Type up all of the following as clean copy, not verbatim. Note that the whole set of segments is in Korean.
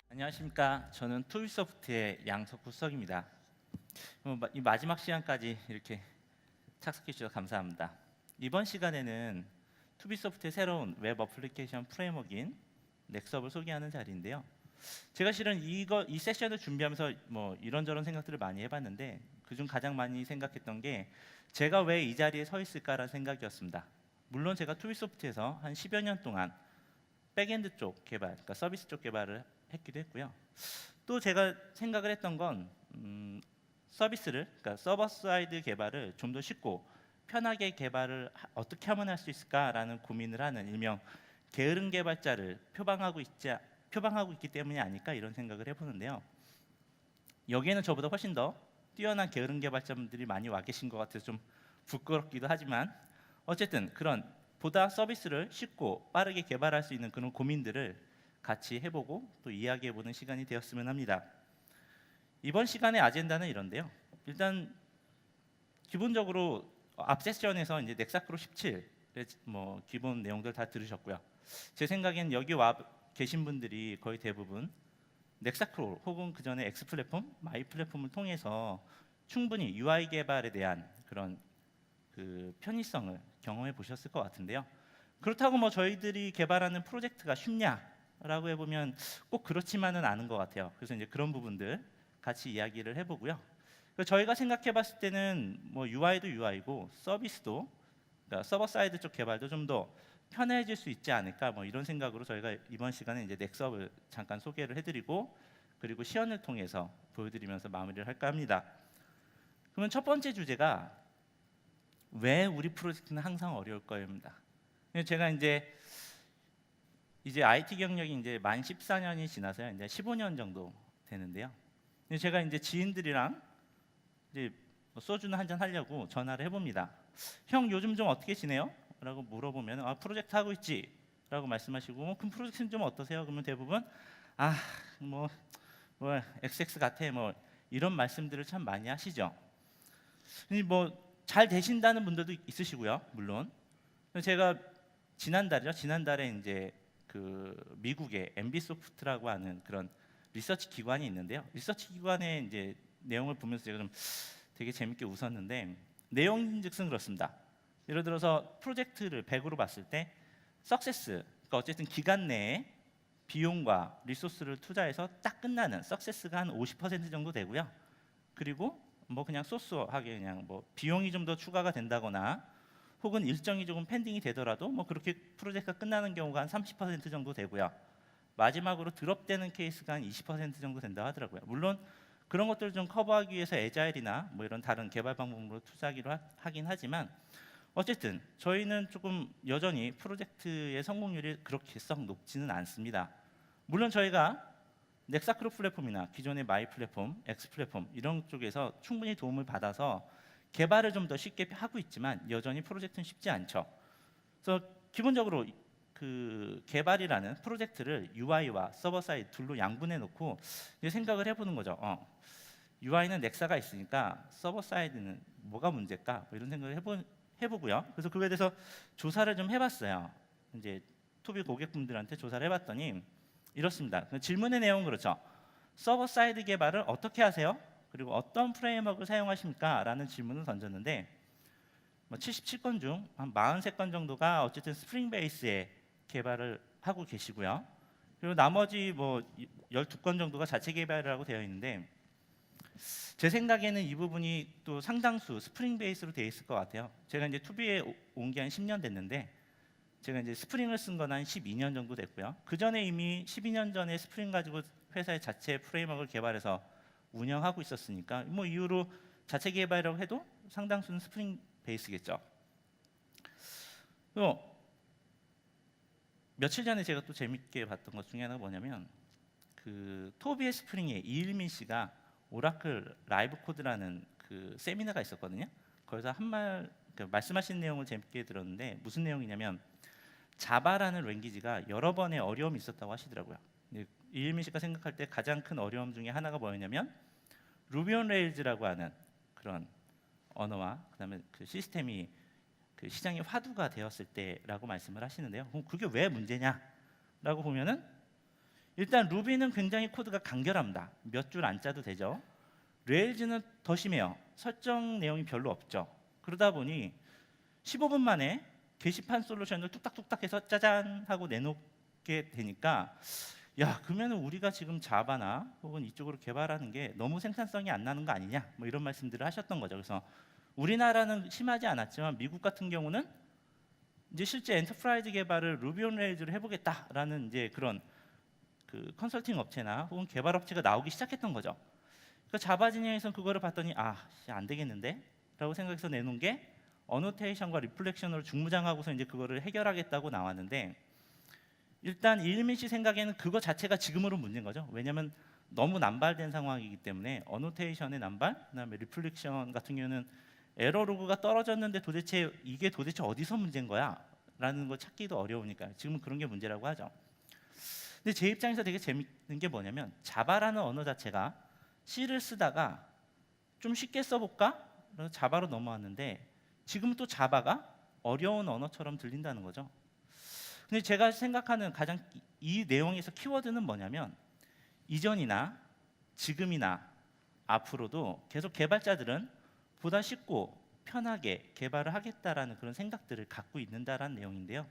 안녕하십니까. 저는 투비소프트의 양석구 수석입니다. 이 마지막 시간까지 이렇게 착석해 주셔서 감사합니다. 이번 시간에는 투비소프트의 새로운 웹 어플리케이션 프레임워크인 넥스업을 소개하는 자리인데요. 제가 실은 이 세션을 준비하면서 이런저런 생각들을 많이 해봤는데 그중 가장 많이 생각했던 게 제가 왜 이 자리에 서 있을까라는 생각이었습니다. 물론 제가 투비소프트에서 한 10여 년 동안 백엔드 쪽 개발, 그러니까 서비스 쪽 개발을 했기도 했고요. 또 제가 생각을 했던 건 서비스를, 그러니까 서버 사이드 개발을 좀 더 쉽고 편하게 개발을 어떻게 하면 할 수 있을까라는 고민을 하는 일명 게으른 개발자를 표방하고 있기 때문이 아닐까 이런 생각을 해보는데요. 여기에는 저보다 훨씬 더 뛰어난 게으른 개발자분들이 많이 와 계신 것 같아서 좀 부끄럽기도 하지만 어쨌든 그런 보다 서비스를 쉽고 빠르게 개발할 수 있는 그런 고민들을 같이 해보고 또 이야기해보는 시간이 되었으면 합니다. 이번 시간의 아젠다는 이런데요. 일단 기본적으로 앞 세션에서 이제 넥사크로 17의 기본 내용들 다 들으셨고요. 제 생각엔 여기 와 계신 분들이 거의 대부분 넥사크로 혹은 그 전에 X 플랫폼, 마이 플랫폼을 통해서 충분히 UI 개발에 대한 그런 그 편의성을 경험해 보셨을 것 같은데요. 그렇다고 저희들이 개발하는 프로젝트가 쉽냐라고 해보면 꼭 그렇지만은 않은 것 같아요. 그래서 이제 그런 부분들 같이 이야기를 해보고요. 저희가 생각해봤을 때는 UI도 UI고 서비스도, 그러니까 서버 사이드 쪽 개발도 좀 더 편해질 수 있지 않을까 이런 생각으로 저희가 이번 시간에 이제 넥스업을 잠깐 소개를 해드리고 그리고 시연을 통해서 보여드리면서 마무리를 할까 합니다. 그러면 첫 번째 주제가 왜 우리 프로젝트는 항상 어려울까입니다. 제가 이제 IT 경력이 이제 만 14년이 지나서요. 이제 15년 정도 되는데요. 제가 이제 지인들이랑 이제 소주는 한잔 하려고 전화를 해봅니다. 형 요즘 좀 어떻게 지내요? 라고 물어보면 프로젝트 하고 있지 라고 말씀하시고 그럼 프로젝트는 좀 어떠세요? 그러면 대부분 뭐 XX 같아 이런 말씀들을 참 많이 하시죠. 잘 되신다는 분들도 있으시고요, 물론. 제가 지난달에 이제 그 미국의 MB소프트라고 하는 그런 리서치 기관이 있는데요. 리서치 기관의 이제 내용을 보면서 제가 좀 되게 재밌게 웃었는데 내용인즉슨 그렇습니다. 예를 들어서 프로젝트를 100으로 봤을 때 석세스, 그러니까 어쨌든 기간 내에 비용과 리소스를 투자해서 딱 끝나는 석세스가 한 50% 정도 되고요. 그리고 그냥 소소하게 그냥 비용이 좀 더 추가가 된다거나 혹은 일정이 조금 펜딩이 되더라도 그렇게 프로젝트가 끝나는 경우가 한 30% 정도 되고요. 마지막으로 드롭되는 케이스가 한 20% 정도 된다고 하더라고요. 물론 그런 것들을 좀 커버하기 위해서 애자일이나 이런 다른 개발 방법으로 투자하기로 하긴 하지만 어쨌든 저희는 조금 여전히 프로젝트의 성공률이 그렇게 썩 높지는 않습니다. 물론 저희가 넥사크로 플랫폼이나 기존의 마이 플랫폼, X 플랫폼 이런 쪽에서 충분히 도움을 받아서 개발을 좀 더 쉽게 하고 있지만 여전히 프로젝트는 쉽지 않죠. 그래서 기본적으로 그 개발이라는 프로젝트를 UI와 서버 사이드 둘로 양분해 놓고 생각을 해보는 거죠. UI는 넥사가 있으니까 서버 사이드는 뭐가 문제일까? 이런 생각을 해보고요. 그래서 그거에 대해서 조사를 좀 해봤어요. 이제 투비 고객분들한테 조사를 해봤더니 이렇습니다. 질문의 내용은 그렇죠. 서버 사이드 개발을 어떻게 하세요? 그리고 어떤 프레임워크를 사용하십니까? 라는 질문을 던졌는데 77건 중 한 43건 정도가 어쨌든 스프링 베이스에 개발을 하고 계시고요. 그리고 나머지 12건 정도가 자체 개발을 하고 되어 있는데 제 생각에는 이 부분이 또 상당수 스프링 베이스로 되어 있을 것 같아요. 제가 이제 투비에 온 게 한 10년 됐는데 제가 이제 스프링을 쓴 건 한 12년 정도 됐고요. 그 전에 이미 12년 전에 스프링 가지고 회사의 자체 프레임워크를 개발해서 운영하고 있었으니까 이후로 자체 개발이라고 해도 상당수는 스프링 베이스겠죠. 며칠 전에 제가 또 재밌게 봤던 것 중에 하나가 뭐냐면 그 토비의 스프링에 이일민 씨가 오라클 라이브 코드라는 그 세미나가 있었거든요. 거기서 말씀하신 내용을 재밌게 들었는데 무슨 내용이냐면 자바라는 랭귀지가 여러 번의 어려움이 있었다고 하시더라고요. 이일민 씨가 생각할 때 가장 큰 어려움 중에 하나가 뭐였냐면 루비 온 레일즈라고 하는 그런 언어와 그다음에 그 시스템이 그 시장이 화두가 되었을 때라고 말씀을 하시는데요. 그럼 그게 왜 문제냐라고 보면은 일단 루비는 굉장히 코드가 간결합니다. 몇 줄 안 짜도 되죠. 레일즈는 더 심해요. 설정 내용이 별로 없죠. 그러다 보니 15분 만에 게시판 솔루션을 뚝딱뚝딱 해서 짜잔 하고 내놓게 되니까 야, 그러면 우리가 지금 자바나 혹은 이쪽으로 개발하는 게 너무 생산성이 안 나는 거 아니냐, 뭐 이런 말씀들을 하셨던 거죠. 그래서 우리나라는 심하지 않았지만 미국 같은 경우는 이제 실제 엔터프라이즈 개발을 루비 온 레일즈로 해보겠다라는 이제 그런 그 컨설팅 업체나 혹은 개발 업체가 나오기 시작했던 거죠. 그러니까 자바 진영에서는 그거를 봤더니 안 되겠는데? 라고 생각해서 내놓은 게 어노테이션과 리플렉션으로 중무장하고서 이제 그거를 해결하겠다고 나왔는데, 일단 이일민 씨 생각에는 그거 자체가 지금으로 문제인 거죠. 왜냐하면 너무 남발된 상황이기 때문에 어노테이션의 남발, 그다음에 리플렉션 같은 경우는 에러 로그가 떨어졌는데 이게 도대체 어디서 문제인 거야? 라는 걸 찾기도 어려우니까 지금은 그런 게 문제라고 하죠. 근데 제 입장에서 되게 재밌는 게 뭐냐면 자바라는 언어 자체가 C를 쓰다가 좀 쉽게 써볼까? 그래서 자바로 넘어왔는데 지금은 또 자바가 어려운 언어처럼 들린다는 거죠. 근데 제가 생각하는 가장 이 내용에서 키워드는 뭐냐면 이전이나 지금이나 앞으로도 계속 개발자들은 보다 쉽고 편하게 개발을 하겠다라는 그런 생각들을 갖고 있는다라는 내용인데요.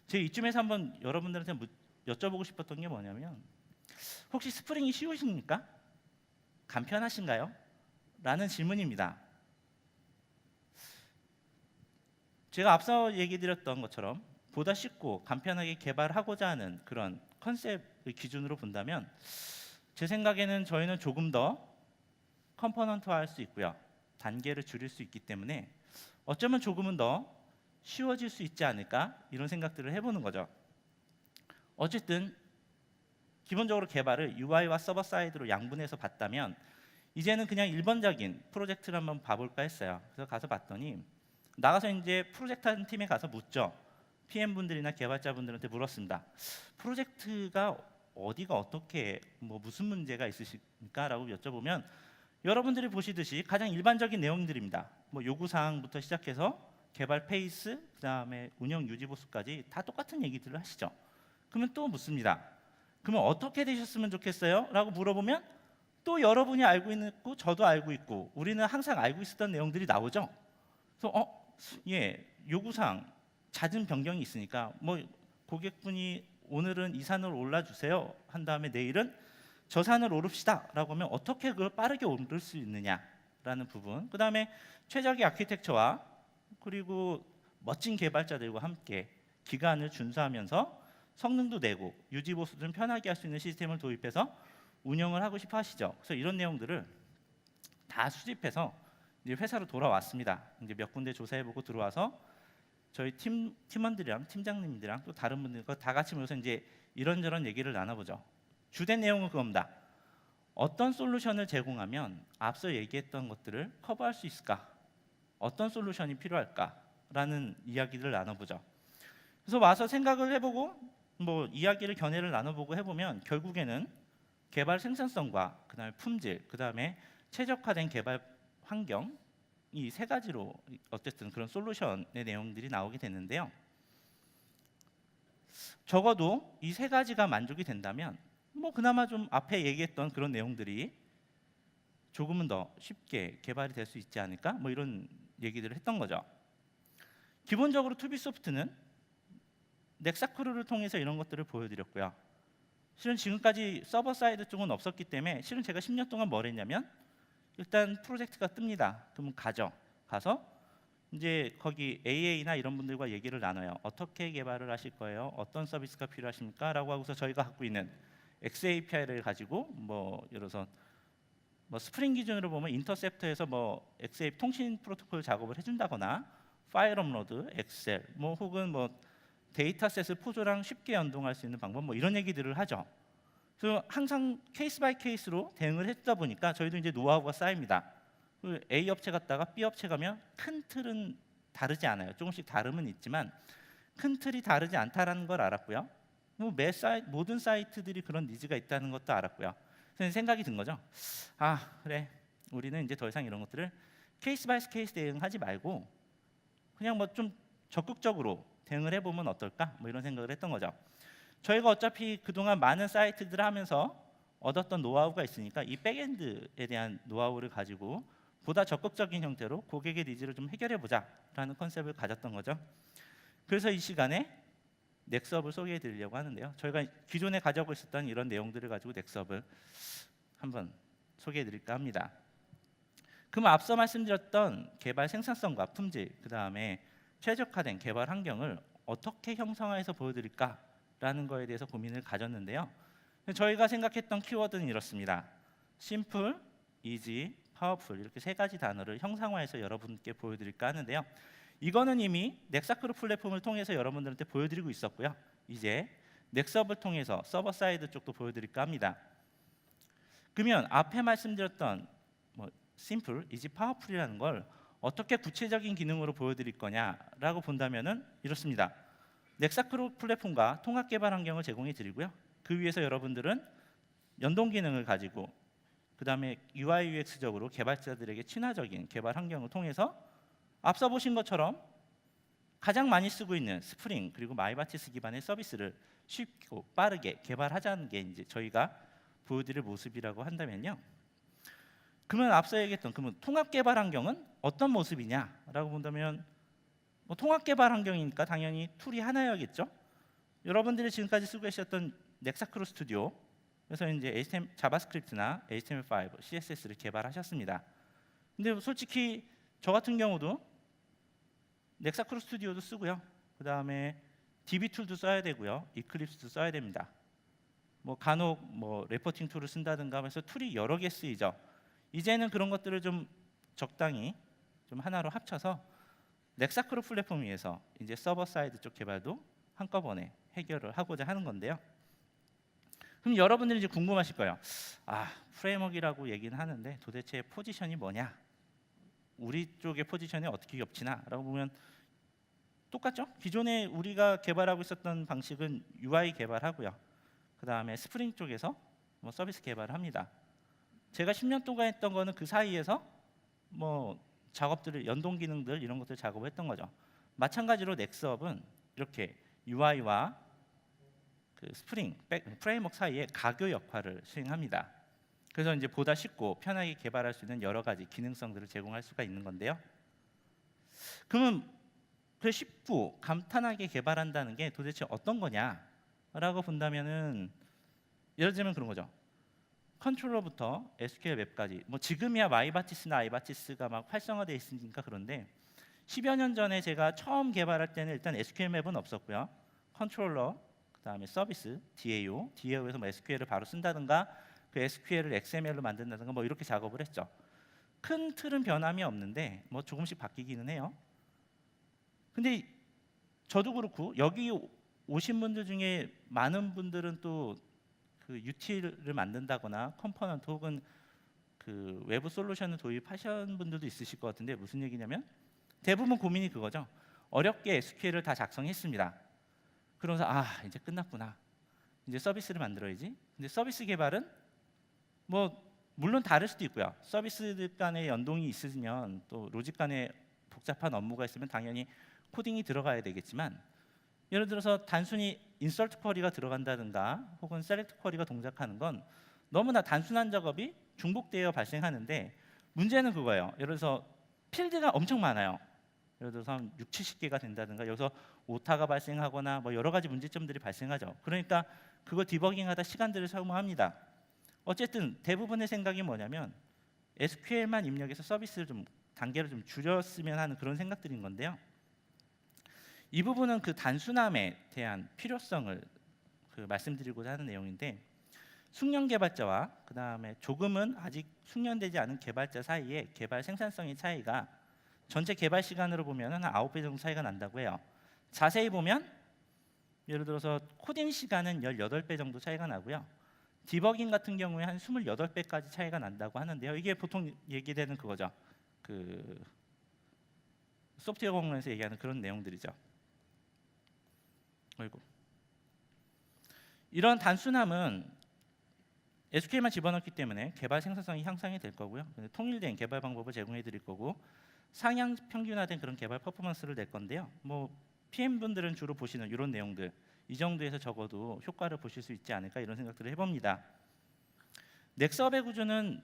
제가 이쯤에서 한번 여러분들한테 여쭤보고 싶었던 게 뭐냐면 혹시 스프링이 쉬우십니까? 간편하신가요? 라는 질문입니다. 제가 앞서 얘기 드렸던 것처럼 보다 쉽고 간편하게 개발하고자 하는 그런 컨셉을 기준으로 본다면 제 생각에는 저희는 조금 더 컴포넌트화할 수 있고요. 단계를 줄일 수 있기 때문에 어쩌면 조금은 더 쉬워질 수 있지 않을까 이런 생각들을 해보는 거죠. 어쨌든 기본적으로 개발을 UI와 서버 사이드로 양분해서 봤다면 이제는 그냥 일반적인 프로젝트를 한번 봐볼까 했어요. 그래서 가서 봤더니 나가서 이제 프로젝트 하는 팀에 가서 묻죠. PM분들이나 개발자분들한테 물었습니다. 프로젝트가 어디가 어떻게 무슨 문제가 있으십니까? 라고 여쭤보면 여러분들이 보시듯이 가장 일반적인 내용들입니다. 요구사항부터 시작해서 개발 페이스, 그다음에 운영 유지 보수까지 다 똑같은 얘기들을 하시죠. 그러면 또 묻습니다. 그러면 어떻게 되셨으면 좋겠어요? 라고 물어보면 또 여러분이 알고 있고 저도 알고 있고 우리는 항상 알고 있었던 내용들이 나오죠. 그래서 요구사항 잦은 변경이 있으니까 고객분이 오늘은 이 산을 올라주세요 한 다음에 내일은 저 산을 오릅시다 라고 하면 어떻게 그걸 빠르게 오를 수 있느냐라는 부분, 그 다음에 최적의 아키텍처와 그리고 멋진 개발자들과 함께 기간을 준수하면서 성능도 내고 유지 보수도 좀 편하게 할 수 있는 시스템을 도입해서 운영을 하고 싶어 하시죠. 그래서 이런 내용들을 다 수집해서 이제 회사로 돌아왔습니다. 이제 몇 군데 조사해보고 들어와서 저희 팀원들이랑 팀장님들이랑 또 다른 분들과 다 같이 모여서 이제 이런저런 얘기를 나눠보죠. 주된 내용은 그겁니다. 어떤 솔루션을 제공하면 앞서 얘기했던 것들을 커버할 수 있을까? 어떤 솔루션이 필요할까?라는 이야기를 나눠보죠. 그래서 와서 생각을 해보고 이야기를 견해를 나눠보고 해보면 결국에는 개발 생산성과 그다음에 품질, 그다음에 최적화된 개발 환경 이 세 가지로 어쨌든 그런 솔루션의 내용들이 나오게 됐는데요. 적어도 이 세 가지가 만족이 된다면 그나마 좀 앞에 얘기했던 그런 내용들이 조금은 더 쉽게 개발이 될 수 있지 않을까? 이런 얘기들을 했던 거죠. 기본적으로 투비소프트는 넥사크루를 통해서 이런 것들을 보여드렸고요. 실은 지금까지 서버 사이드 쪽은 없었기 때문에 실은 제가 10년 동안 뭘 했냐면 일단 프로젝트가 뜹니다. 그러면 가서 이제 거기 AA나 이런 분들과 얘기를 나눠요. 어떻게 개발을 하실 거예요? 어떤 서비스가 필요하십니까? 라고 하고서 저희가 갖고 있는 XAPI를 가지고 예를 들어서 스프링 기준으로 보면 인터셉터에서 XAP 통신 프로토콜 작업을 해준다거나 파일 업로드, 엑셀, 혹은 데이터셋을 포조랑 쉽게 연동할 수 있는 방법 이런 얘기들을 하죠. 그래서 항상 케이스 바이 케이스로 대응을 했다 보니까 저희도 이제 노하우가 쌓입니다. A 업체 갔다가 B 업체 가면 큰 틀은 다르지 않아요. 조금씩 다름은 있지만 큰 틀이 다르지 않다라는 걸 알았고요. 모든 사이트들이 그런 니즈가 있다는 것도 알았고요. 그래서 생각이 든 거죠. 그래, 우리는 이제 더 이상 이런 것들을 케이스 바이 케이스 대응하지 말고 그냥 좀 적극적으로 대응을 해보면 어떨까? 이런 생각을 했던 거죠. 저희가 어차피 그동안 많은 사이트들을 하면서 얻었던 노하우가 있으니까 이 백엔드에 대한 노하우를 가지고 보다 적극적인 형태로 고객의 니즈를 좀 해결해 보자라는 컨셉을 가졌던 거죠. 그래서 이 시간에 넥스업을 소개해 드리려고 하는데요. 저희가 기존에 가지고 있었던 이런 내용들을 가지고 넥스업을 한번 소개해 드릴까 합니다. 그럼 앞서 말씀드렸던 개발 생산성과 품질, 그 다음에 최적화된 개발 환경을 어떻게 형성해서 보여드릴까라는 거에 대해서 고민을 가졌는데요. 저희가 생각했던 키워드는 이렇습니다. 심플, 이지, 파워풀 이렇게 세 가지 단어를 형상화해서 여러분께 보여드릴까 하는데요. 이거는 이미 넥사크루 플랫폼을 통해서 여러분들한테 보여드리고 있었고요. 이제 넥스업을 통해서 서버 사이드 쪽도 보여드릴까 합니다. 그러면 앞에 말씀드렸던 심플, 이지, 파워풀이라는 걸 어떻게 구체적인 기능으로 보여드릴 거냐라고 본다면은 이렇습니다. 넥사크루 플랫폼과 통합 개발 환경을 제공해 드리고요. 그 위에서 여러분들은 연동 기능을 가지고 그 다음에 UI UX적으로 개발자들에게 친화적인 개발 환경을 통해서 앞서 보신 것처럼 가장 많이 쓰고 있는 스프링 그리고 마이바티스 기반의 서비스를 쉽고 빠르게 개발하자는 게 이제 저희가 보여드릴 모습이라고 한다면요. 그러면 앞서 얘기했던 그러면 통합 개발 환경은 어떤 모습이냐라고 본다면 통합 개발 환경이니까 당연히 툴이 하나여겠죠. 여러분들이 지금까지 쓰고 계셨던 넥사크루 스튜디오 그래서 이제 자바스크립트나 HTML5, CSS를 개발하셨습니다. 근데 솔직히 저 같은 경우도 넥사크루 스튜디오도 쓰고요. 그 다음에 DB 툴도 써야 되고요. 이클립스도 써야 됩니다. 간혹 레포팅 툴을 쓴다든가 하면서 툴이 여러 개 쓰이죠. 이제는 그런 것들을 좀 적당히 좀 하나로 합쳐서 넥사크루 플랫폼 위에서 이제 서버 사이드 쪽 개발도 한꺼번에 해결을 하고자 하는 건데요. 그럼 여러분들이 이제 궁금하실 거예요. 프레임워크라고 얘기는 하는데 도대체 포지션이 뭐냐? 우리 쪽의 포지션이 어떻게 겹치나? 라고 보면 똑같죠? 기존에 우리가 개발하고 있었던 방식은 UI 개발하고요. 그 다음에 스프링 쪽에서 서비스 개발을 합니다. 제가 10년 동안 했던 거는 그 사이에서 작업들을 연동 기능들 이런 것들 작업을 했던 거죠. 마찬가지로 넥스업은 이렇게 UI와 그 스프링 프레임워크 사이에 가교 역할을 수행합니다. 그래서 이제 보다 쉽고 편하게 개발할 수 있는 여러 가지 기능성들을 제공할 수가 있는 건데요. 그러면 그 쉽고 감탄하게 개발한다는 게 도대체 어떤 거냐라고 본다면은 예를 들면 그런 거죠. 컨트롤러부터 SQL 웹까지 지금이야 마이바티스나 아이바티스가 막 활성화되어 있으니까 그런데 10여 년 전에 제가 처음 개발할 때는 일단 SQL 맵은 없었고요. 컨트롤러, 그 다음에 서비스, DAO에서 SQL을 바로 쓴다든가 그 SQL을 XML로 만든다든가 이렇게 작업을 했죠. 큰 틀은 변함이 없는데 조금씩 바뀌기는 해요. 근데 저도 그렇고 여기 오신 분들 중에 많은 분들은 또 그 유틸을 만든다거나 컴포넌트 혹은 그 외부 솔루션을 도입하신 분들도 있으실 것 같은데 무슨 얘기냐면 대부분 고민이 그거죠. 어렵게 SQL을 다 작성했습니다. 그러면서 이제 끝났구나. 이제 서비스를 만들어야지. 근데 서비스 개발은 물론 다를 수도 있고요. 서비스 간의 연동이 있으면 또 로직 간의 복잡한 업무가 있으면 당연히 코딩이 들어가야 되겠지만 예를 들어서 단순히 인서트 쿼리가 들어간다든가 혹은 셀렉트 쿼리가 동작하는 건 너무나 단순한 작업이 중복되어 발생하는데 문제는 그거예요. 예를 들어서 필드가 엄청 많아요. 예를 들어서 한 6, 70개가 된다든가 여기서 오타가 발생하거나 여러 가지 문제점들이 발생하죠. 그러니까 그걸 디버깅하다 시간들을 소모합니다. 어쨌든 대부분의 생각이 뭐냐면 SQL만 입력해서 서비스를 좀 단계를 좀 줄였으면 하는 그런 생각들인 건데요. 이 부분은 그 단순함에 대한 필요성을 말씀드리고자 하는 내용인데 숙련 개발자와 그 다음에 조금은 아직 숙련되지 않은 개발자 사이에 개발 생산성의 차이가 전체 개발 시간으로 보면 한 9배 정도 차이가 난다고 해요. 자세히 보면 예를 들어서 코딩 시간은 18배 정도 차이가 나고요. 디버깅 같은 경우에 한 28배까지 차이가 난다고 하는데요. 이게 보통 얘기되는 그거죠. 그 소프트웨어 공론에서 얘기하는 그런 내용들이죠. 이런 단순함은 SQL만 집어넣기 때문에 개발 생산성이 향상이 될 거고요. 통일된 개발 방법을 제공해 드릴 거고 상향 평균화된 그런 개발 퍼포먼스를 낼 건데요. PM분들은 주로 보시는 이런 내용들, 이 정도에서 적어도 효과를 보실 수 있지 않을까 이런 생각들을 해봅니다. 넥서업의 구조는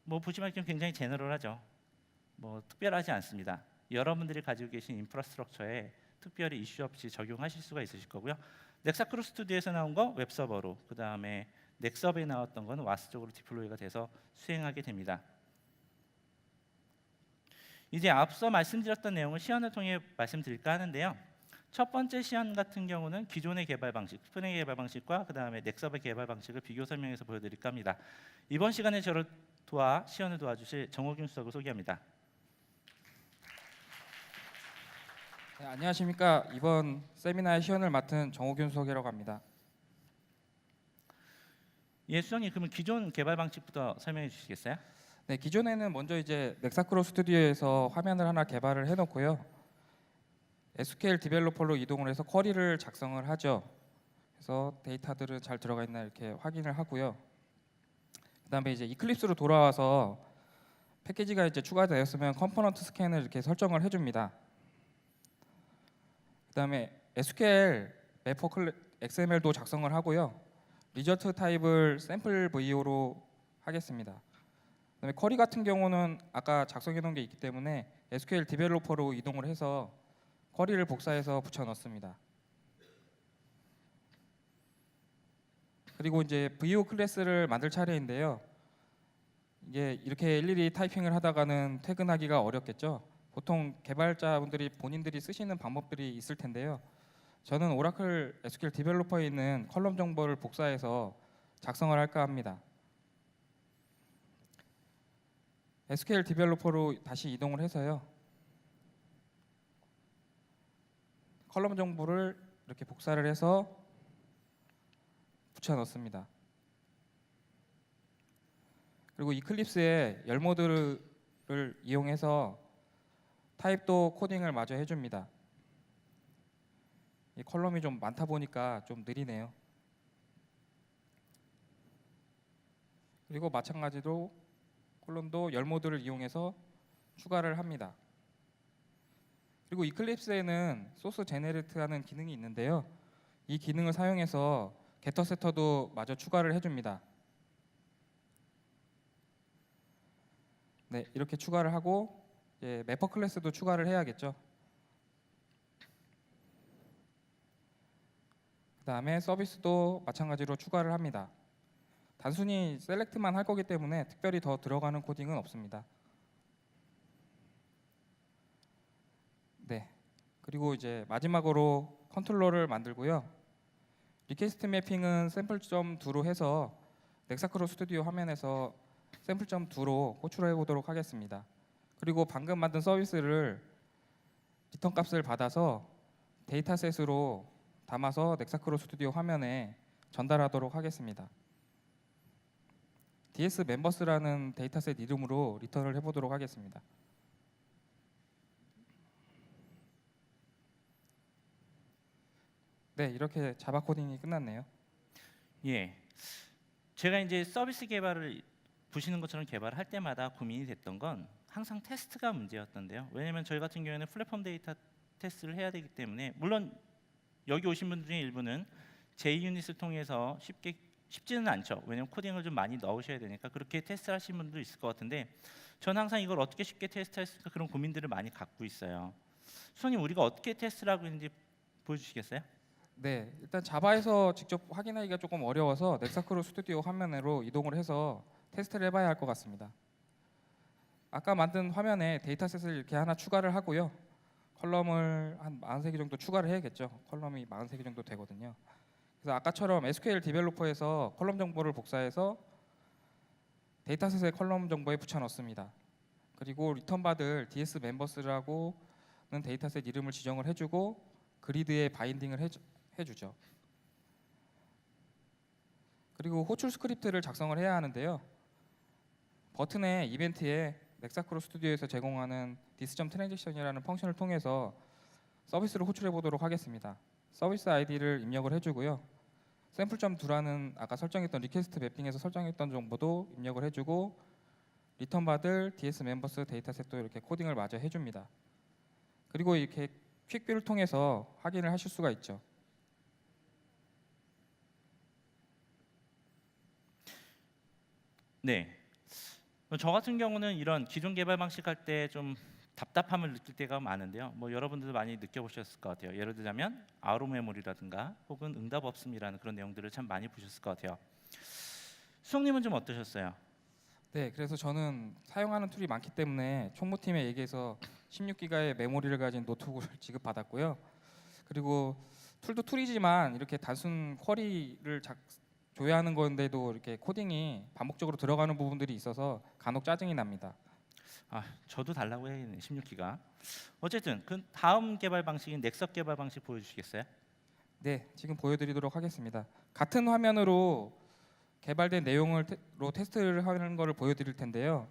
뭐 보시면 굉장히 제너럴하죠. 뭐 특별하지 않습니다. 여러분들이 가지고 계신 인프라스트럭처에 특별히 이슈 없이 적용하실 수가 있으실 거고요. 넥사크루 스튜디오에서 나온 거 웹서버로, 그 다음에 넥서버에 나왔던 건 와스 쪽으로 디플로이가 돼서 수행하게 됩니다. 이제 앞서 말씀드렸던 내용을 시연을 통해 말씀드릴까 하는데요. 첫 번째 시연 같은 경우는 기존의 개발 방식, 스프링 개발 방식과 그 다음에 넥서버 개발 방식을 비교 설명해서 보여드릴까 합니다. 이번 시간에 저를 도와 시연을 도와주실 정호균 수석을 소개합니다. 네, 안녕하십니까. 이번 세미나의 시연을 맡은 정호균 수석이라고 합니다. 예, 수석님 그러면 기존 개발 방식부터 설명해 주시겠어요? 네, 기존에는 먼저 이제 넥사크루 스튜디오에서 화면을 하나 개발을 해놓고요. SQL 디벨로퍼로 이동을 해서 쿼리를 작성을 하죠. 그래서 데이터들은 잘 들어가 있나 이렇게 확인을 하고요. 그다음에 이제 이클립스로 돌아와서 패키지가 이제 추가되었으면 컴포넌트 스캔을 이렇게 설정을 해줍니다. 그다음에 SQL 매퍼 XML도 작성을 하고요. 리저트 타입을 샘플 VO로 하겠습니다. 그다음에 쿼리 같은 경우는 아까 작성해 놓은 게 있기 때문에 SQL 디벨로퍼로 이동을 해서 쿼리를 복사해서 붙여 넣습니다. 그리고 이제 VO 클래스를 만들 차례인데요. 이게 이렇게 일일이 타이핑을 하다가는 퇴근하기가 어렵겠죠. 보통 개발자분들이 본인들이 쓰시는 방법들이 있을 텐데요. 저는 오라클 SQL 디벨로퍼에 있는 컬럼 정보를 복사해서 작성을 할까 합니다. SQL 디벨로퍼로 다시 이동을 해서요. 컬럼 정보를 이렇게 복사를 해서 붙여 넣습니다. 그리고 이클립스에 열모드를 이용해서 타입도 코딩을 마저 해줍니다. 이 컬럼이 좀 많다 보니까 좀 느리네요. 그리고 마찬가지로 컬럼도 열모드를 이용해서 추가를 합니다. 그리고 이클립스에는 소스 제네레이트하는 기능이 있는데요. 이 기능을 사용해서 게터 세터도 마저 추가를 해줍니다. 네, 이렇게 추가를 하고 매퍼 클래스도 추가를 해야겠죠. 그 다음에 서비스도 마찬가지로 추가를 합니다. 단순히 셀렉트만 할 거기 때문에 특별히 더 들어가는 코딩은 없습니다. 네, 그리고 이제 마지막으로 컨트롤러를 만들고요. 리퀘스트 매핑은 샘플.2로 해서 넥사크루 스튜디오 화면에서 샘플.2로 호출해 보도록 하겠습니다. 그리고 방금 만든 서비스를 리턴 값을 받아서 데이터셋으로 담아서 넥사크루 스튜디오 화면에 전달하도록 하겠습니다. DS 멤버스라는 데이터셋 이름으로 리턴을 해보도록 하겠습니다. 네, 이렇게 자바 코딩이 끝났네요. 예, 제가 이제 서비스 개발을 보시는 것처럼 개발할 때마다 고민이 됐던 건 항상 테스트가 문제였던데요. 왜냐하면 저희 같은 경우에는 플랫폼 데이터 테스트를 해야 되기 때문에, 물론 여기 오신 분들 중에 일부는 JUnit을 통해서 쉽지는 않죠. 왜냐하면 코딩을 좀 많이 넣으셔야 되니까 그렇게 테스트하시는 분도 있을 것 같은데, 저는 항상 이걸 어떻게 쉽게 테스트할 수 있을까 그런 고민들을 많이 갖고 있어요. 수원님, 우리가 어떻게 테스트를 하고 있는지 보여주시겠어요? 네, 일단 자바에서 직접 확인하기가 조금 어려워서 넥사크루 스튜디오 화면으로 이동을 해서 테스트를 해봐야 할 것 같습니다. 아까 만든 화면에 데이터셋을 이렇게 하나 추가를 하고요. 컬럼을 한 43개 정도 추가를 해야겠죠. 컬럼이 43개 정도 되거든요. 그래서 아까처럼 SQL 디벨로퍼에서 컬럼 정보를 복사해서 데이터셋의 컬럼 정보에 붙여 넣습니다. 그리고 리턴 받을 DS 멤버스라고는 데이터셋 이름을 지정을 해주고 그리드에 바인딩을 해주죠. 그리고 호출 스크립트를 작성을 해야 하는데요. 버튼의 이벤트에 넥사크루 스튜디오에서 제공하는 this.transaction이라는 펑션을 통해서 서비스를 호출해 보도록 하겠습니다. 서비스 아이디를 입력을 해주고요. 샘플.2라는 아까 설정했던 리퀘스트 매핑에서 설정했던 정보도 입력을 해주고 리턴 받을 DS 멤버스 데이터셋도 이렇게 코딩을 마저 해줍니다. 그리고 이렇게 퀵뷰를 통해서 확인을 하실 수가 있죠. 네. 저 같은 경우는 이런 기존 개발 방식 할 때 좀 답답함을 느낄 때가 많은데요. 뭐 여러분들도 많이 느껴보셨을 것 같아요. 예를 들자면 아로 메모리라든가 혹은 응답 없음이라는 그런 내용들을 참 많이 보셨을 것 같아요. 수석님은 좀 어떠셨어요? 네, 그래서 저는 사용하는 툴이 많기 때문에 총무팀에 얘기해서 16기가의 메모리를 가진 노트북을 지급받았고요. 그리고 툴도 툴이지만 이렇게 단순 쿼리를 조회하는 건데도 이렇게 코딩이 반복적으로 들어가는 부분들이 있어서 간혹 짜증이 납니다. 아, 저도 달라고 해야겠네. 16기가. 어쨌든 그 다음 개발 방식인 넥섭 개발 방식 보여주시겠어요? 네, 지금 보여드리도록 하겠습니다. 같은 화면으로 개발된 내용으로 테스트를 하는 것을 보여드릴 텐데요.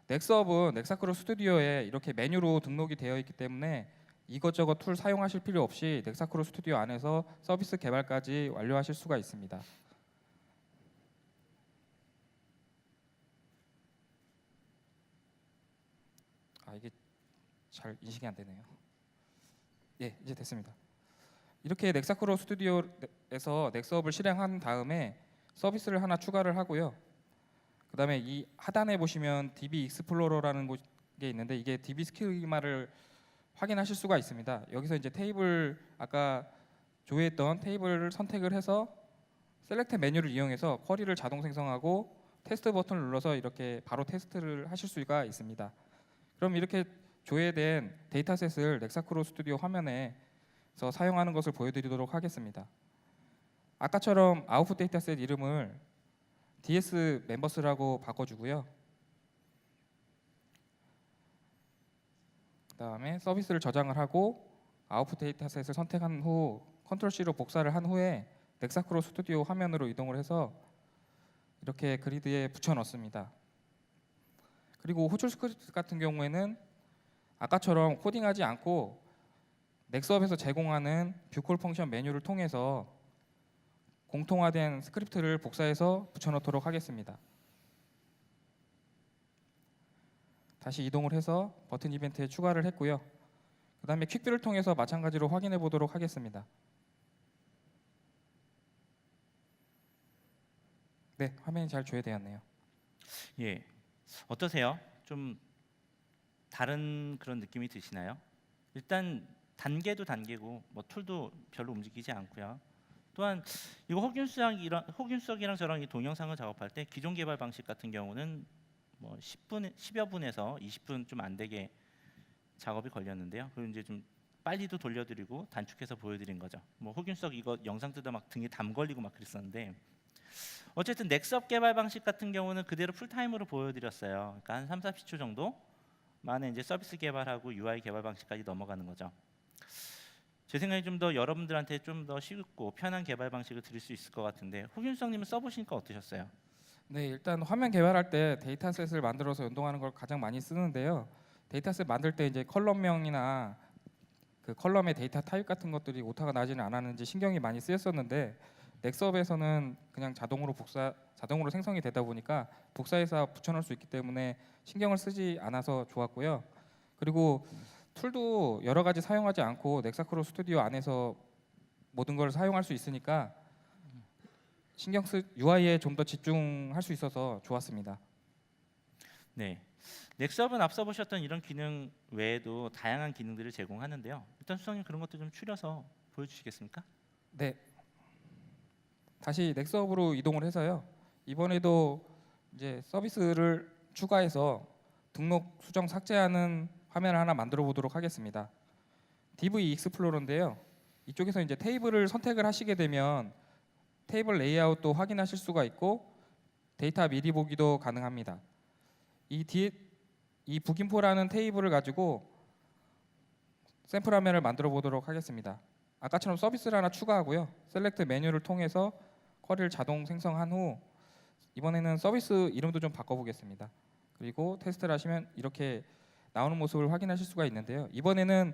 넥스업은 넥사크로 스튜디오에 이렇게 메뉴로 등록이 되어 있기 때문에 이것저것 툴 사용하실 필요 없이 넥사크로 스튜디오 안에서 서비스 개발까지 완료하실 수가 있습니다. 이게 잘 인식이 안 되네요. 예, 이제 됐습니다. 이렇게 넥사크로 스튜디오에서 넥스업을 실행한 다음에 서비스를 하나 추가를 하고요. 그다음에 이 하단에 보시면 DB 익스플로러라는 게 있는데 이게 DB 스키마를 확인하실 수가 있습니다. 여기서 이제 테이블 아까 조회했던 테이블을 선택을 해서 셀렉트 메뉴를 이용해서 쿼리를 자동 생성하고 테스트 버튼을 눌러서 이렇게 바로 테스트를 하실 수가 있습니다. 그럼 이렇게 조회된 데이터셋을 넥사크로 스튜디오 화면에서 사용하는 것을 보여드리도록 하겠습니다. 아까처럼 아웃풋 데이터셋 이름을 DS 멤버스라고 바꿔주고요. 그다음에 서비스를 저장을 하고 아웃풋 데이터셋을 선택한 후 컨트롤 C로 복사를 한 후에 넥사크로 스튜디오 화면으로 이동을 해서 이렇게 그리드에 붙여 넣습니다. 그리고 호출 스크립트 같은 경우에는 아까처럼 코딩하지 않고 넥스업에서 제공하는 뷰콜 펑션 메뉴를 통해서 공통화된 스크립트를 복사해서 붙여넣도록 하겠습니다. 다시 이동을 해서 버튼 이벤트에 추가를 했고요. 그 다음에 퀵뷰를 통해서 마찬가지로 확인해 보도록 하겠습니다. 네, 화면이 잘 조회되었네요. 예. 어떠세요? 좀 다른 그런 느낌이 드시나요? 일단 단계도 단계고 뭐 툴도 별로 움직이지 않고요. 또한 이거 혹윤수석이랑 저랑 이 동영상을 작업할 때 기존 개발 방식 같은 경우는 뭐 10여 분에서 20분 좀 안 되게 작업이 걸렸는데요. 그리고 이제 좀 빨리도 돌려드리고 단축해서 보여드린 거죠. 뭐 혹윤수석 이거 영상 뜨다 막 등에 담 걸리고 막 그랬었는데 어쨌든 넥스업 개발 방식 같은 경우는 그대로 풀타임으로 보여드렸어요. 그러니까 한 3, 40초 정도 만에 이제 서비스 개발하고 UI 개발 방식까지 넘어가는 거죠. 제 생각에 좀 더 여러분들한테 좀 더 쉽고 편한 개발 방식을 드릴 수 있을 것 같은데 혹윤수석님은 써보시니까 어떠셨어요? 네, 일단 화면 개발할 때 데이터셋을 만들어서 연동하는 걸 가장 많이 쓰는데요. 데이터셋 만들 때 이제 컬럼명이나 그 컬럼의 데이터 타입 같은 것들이 오타가 나지는 않았는지 신경이 많이 쓰였었는데 넥스업에서는 그냥 자동으로 생성이 되다 보니까 복사해서 붙여넣을 수 있기 때문에 신경을 쓰지 않아서 좋았고요. 그리고 툴도 여러 가지 사용하지 않고 넥사크로 스튜디오 안에서 모든 걸 사용할 수 있으니까 UI에 좀 더 집중할 수 있어서 좋았습니다. 네. 넥스업은 앞서 보셨던 이런 기능 외에도 다양한 기능들을 제공하는데요. 일단 수석님 그런 것도 좀 추려서 보여주시겠습니까? 네, 다시 넥스업으로 이동을 해서요. 이번에도 이제 서비스를 추가해서 등록 수정 삭제하는 화면을 하나 만들어 보도록 하겠습니다. DV 익스플로러인데요. 이쪽에서 이제 테이블을 선택을 하시게 되면 테이블 레이아웃도 확인하실 수가 있고 데이터 미리 보기도 가능합니다. 이 북인포라는 테이블을 가지고 샘플 화면을 만들어 보도록 하겠습니다. 아까처럼 서비스를 하나 추가하고요. 셀렉트 메뉴를 통해서 쿼리를 자동 생성한 후 이번에는 서비스 이름도 좀 바꿔보겠습니다. 그리고 테스트를 하시면 이렇게 나오는 모습을 확인하실 수가 있는데요. 이번에는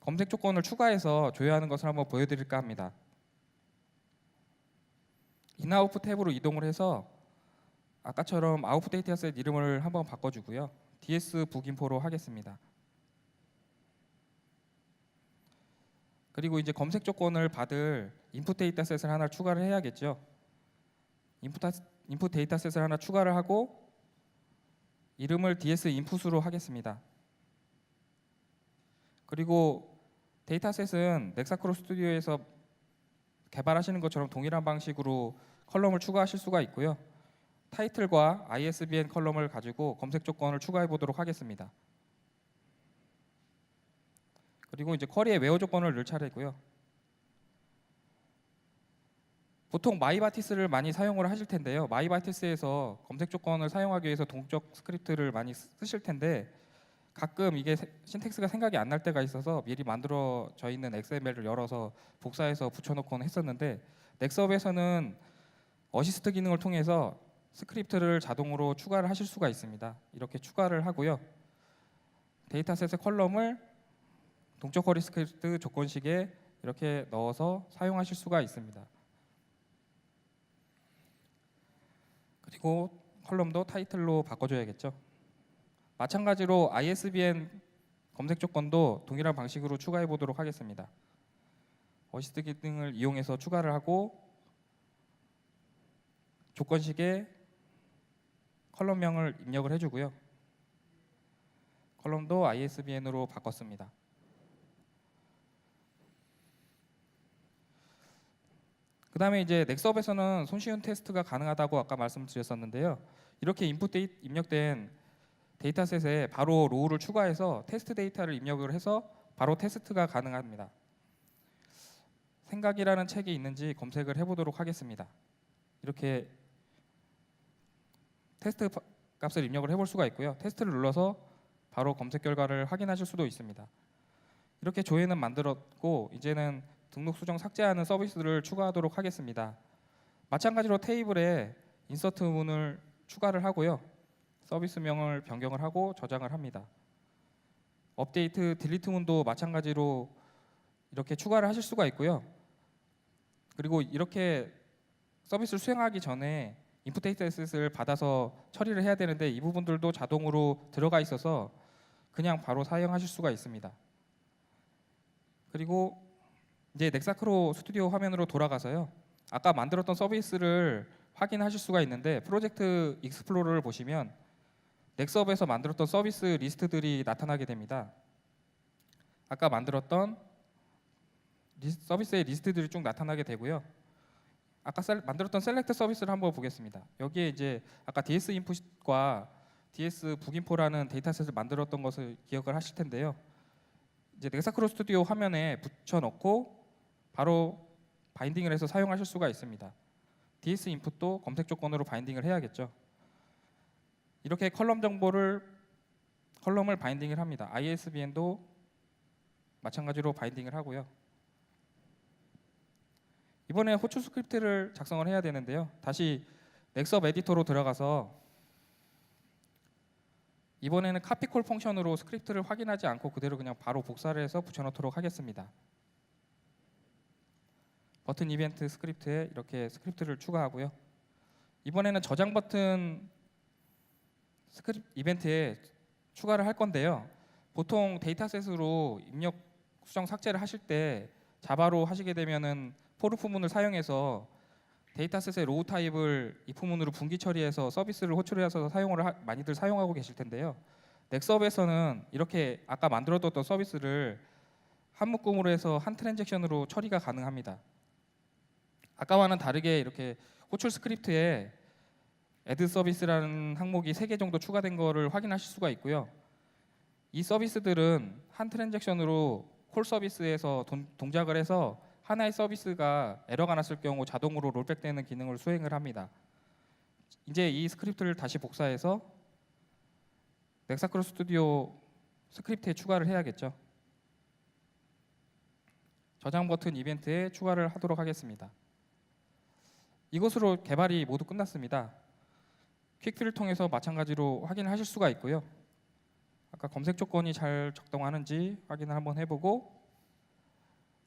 검색 조건을 추가해서 조회하는 것을 한번 보여드릴까 합니다. 인아웃풋 탭으로 이동을 해서 아까처럼 아웃풋 데이터셋 이름을 한번 바꿔주고요. DS 북인포로 하겠습니다. 그리고 이제 검색 조건을 받을 인풋 데이터셋을 하나 추가를 해야겠죠. 인풋 데이터셋을 하나 추가를 하고 이름을 DS 인풋으로 하겠습니다. 그리고 데이터셋은 넥사크로 스튜디오에서 개발하시는 것처럼 동일한 방식으로 컬럼을 추가하실 수가 있고요. 타이틀과 ISBN 컬럼을 가지고 검색 조건을 추가해 보도록 하겠습니다. 그리고 이제 쿼리의 웨어 조건을 넣을 차례고요. 보통 마이바티스를 많이 사용을 하실 텐데요. 마이바티스에서 검색 조건을 사용하기 위해서 동적 스크립트를 많이 쓰실 텐데 가끔 이게 신텍스가 생각이 안 날 때가 있어서 미리 만들어져 있는 XML을 열어서 복사해서 붙여놓곤 했었는데 넥스업에서는 어시스트 기능을 통해서 스크립트를 자동으로 추가를 하실 수가 있습니다. 이렇게 추가를 하고요. 데이터셋의 컬럼을 동적 쿼리 스크립트 조건식에 이렇게 넣어서 사용하실 수가 있습니다. 그리고 컬럼도 타이틀로 바꿔줘야겠죠. 마찬가지로 ISBN 검색 조건도 동일한 방식으로 추가해 보도록 하겠습니다. 어시스트 기능을 이용해서 추가를 하고 조건식에 컬럼명을 입력을 해주고요. 컬럼도 ISBN으로 바꿨습니다. 그 다음에 이제 넥스업에서는 손쉬운 테스트가 가능하다고 아까 말씀드렸었는데요. 이렇게 입력된 데이터셋에 바로 로우를 추가해서 테스트 데이터를 입력을 해서 바로 테스트가 가능합니다. 생각이라는 책이 있는지 검색을 해보도록 하겠습니다. 이렇게 테스트 값을 입력을 해볼 수가 있고요. 테스트를 눌러서 바로 검색 결과를 확인하실 수도 있습니다. 이렇게 조회는 만들었고 이제는 등록 수정 삭제하는 서비스를 추가하도록 하겠습니다. 마찬가지로 테이블에 인서트 문을 추가를 하고요. 서비스명을 변경을 하고 저장을 합니다. 업데이트 딜리트 문도 마찬가지로 이렇게 추가를 하실 수가 있고요. 그리고 이렇게 서비스를 수행하기 전에 인풋 데이터셋을 받아서 처리를 해야 되는데 이 부분들도 자동으로 들어가 있어서 그냥 바로 사용하실 수가 있습니다. 그리고 이제 넥사크로 스튜디오 화면으로 돌아가서요. 아까 만들었던 서비스를 확인하실 수가 있는데 프로젝트 익스플로러를 보시면 넥스업에서 만들었던 서비스 리스트들이 나타나게 됩니다. 아까 만들었던 서비스의 리스트들이 쭉 나타나게 되고요. 아까 만들었던 셀렉트 서비스를 한번 보겠습니다. 여기에 이제 아까 DS 인풋과 DS 북인포라는 데이터셋을 만들었던 것을 기억을 하실 텐데요. 이제 넥사크로 스튜디오 화면에 붙여넣고 바로 바인딩을 해서 사용하실 수가 있습니다. DS 인풋도 검색 조건으로 바인딩을 해야겠죠. 이렇게 컬럼을 바인딩을 합니다. ISBN도 마찬가지로 바인딩을 하고요. 이번에 호출 스크립트를 작성을 해야 되는데요. 다시 넥스업 에디터로 들어가서 이번에는 카피콜 펑션으로 스크립트를 확인하지 않고 그대로 그냥 바로 복사를 해서 붙여넣도록 하겠습니다. 버튼 이벤트 스크립트에 이렇게 스크립트를 추가하고요. 이번에는 저장 버튼 스크립트 이벤트에 추가를 할 건데요. 보통 데이터셋으로 입력 수정 삭제를 하실 때 자바로 하시게 되면은 for 부문을 사용해서 데이터셋의 로우 타입을 if 부문으로 분기 처리해서 서비스를 호출해서 많이들 사용하고 계실 텐데요. 넥스업에서는 이렇게 아까 만들어뒀던 서비스를 한 묶음으로 해서 한 트랜잭션으로 처리가 가능합니다. 아까와는 다르게 이렇게 호출 스크립트에 애드 서비스라는 항목이 3개 정도 추가된 거를 확인하실 수가 있고요. 이 서비스들은 한 트랜잭션으로 콜 서비스에서 동작을 해서 하나의 서비스가 에러가 났을 경우 자동으로 롤백되는 기능을 수행을 합니다. 이제 이 스크립트를 다시 복사해서 넥사크로 스튜디오 스크립트에 추가를 해야겠죠. 저장 버튼 이벤트에 추가를 하도록 하겠습니다. 이것으로 개발이 모두 끝났습니다. 퀵필을 통해서 마찬가지로 확인을 하실 수가 있고요. 아까 검색 조건이 잘 작동하는지 확인을 한번 해보고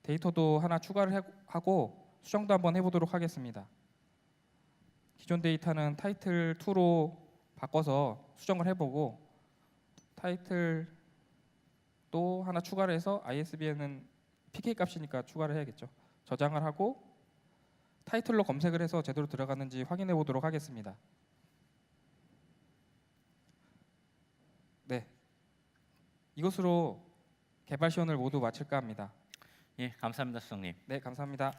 데이터도 하나 추가를 하고 수정도 한번 해보도록 하겠습니다. 기존 데이터는 타이틀 2로 바꿔서 수정을 해보고 타이틀 또 하나 추가를 해서 ISBN은 PK 값이니까 추가를 해야겠죠. 저장을 하고 타이틀로 검색을 해서 제대로 들어갔는지 확인해 보도록 하겠습니다. 네, 이것으로 개발 시연을 모두 마칠까 합니다. 예, 감사합니다, 수석님. 네, 감사합니다.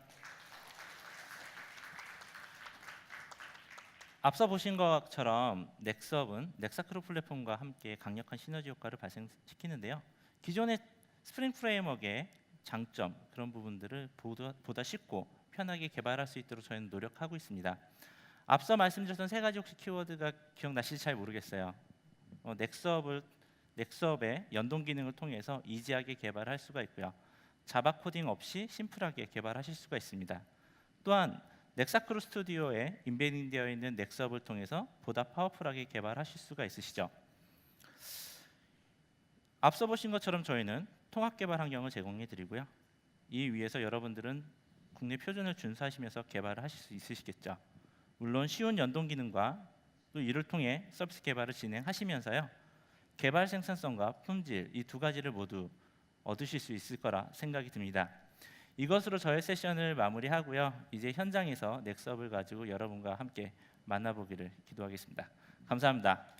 앞서 보신 것처럼 넥스업은 넥사크루 플랫폼과 함께 강력한 시너지 효과를 발생시키는데요. 기존의 스프링 프레임워크의 장점 그런 부분들을 보다 쉽고 편하게 개발할 수 있도록 저희는 노력하고 있습니다. 앞서 말씀드렸던 세 가지 혹시 키워드가 기억나실지 잘 모르겠어요. 넥스업의 연동 기능을 통해서 이지하게 개발할 수가 있고요. 자바 코딩 없이 심플하게 개발하실 수가 있습니다. 또한 넥사크루 스튜디오에 인베딩되어 있는 넥스업을 통해서 보다 파워풀하게 개발하실 수가 있으시죠. 앞서 보신 것처럼 저희는 통합 개발 환경을 제공해 드리고요. 이 위에서 여러분들은 국내 표준을 준수하시면서 개발을 하실 수 있으시겠죠. 물론 쉬운 연동 기능과 또 이를 통해 서비스 개발을 진행하시면서요. 개발 생산성과 품질 이 두 가지를 모두 얻으실 수 있을 거라 생각이 듭니다. 이것으로 저의 세션을 마무리하고요. 이제 현장에서 넥스업을 가지고 여러분과 함께 만나보기를 기도하겠습니다. 감사합니다.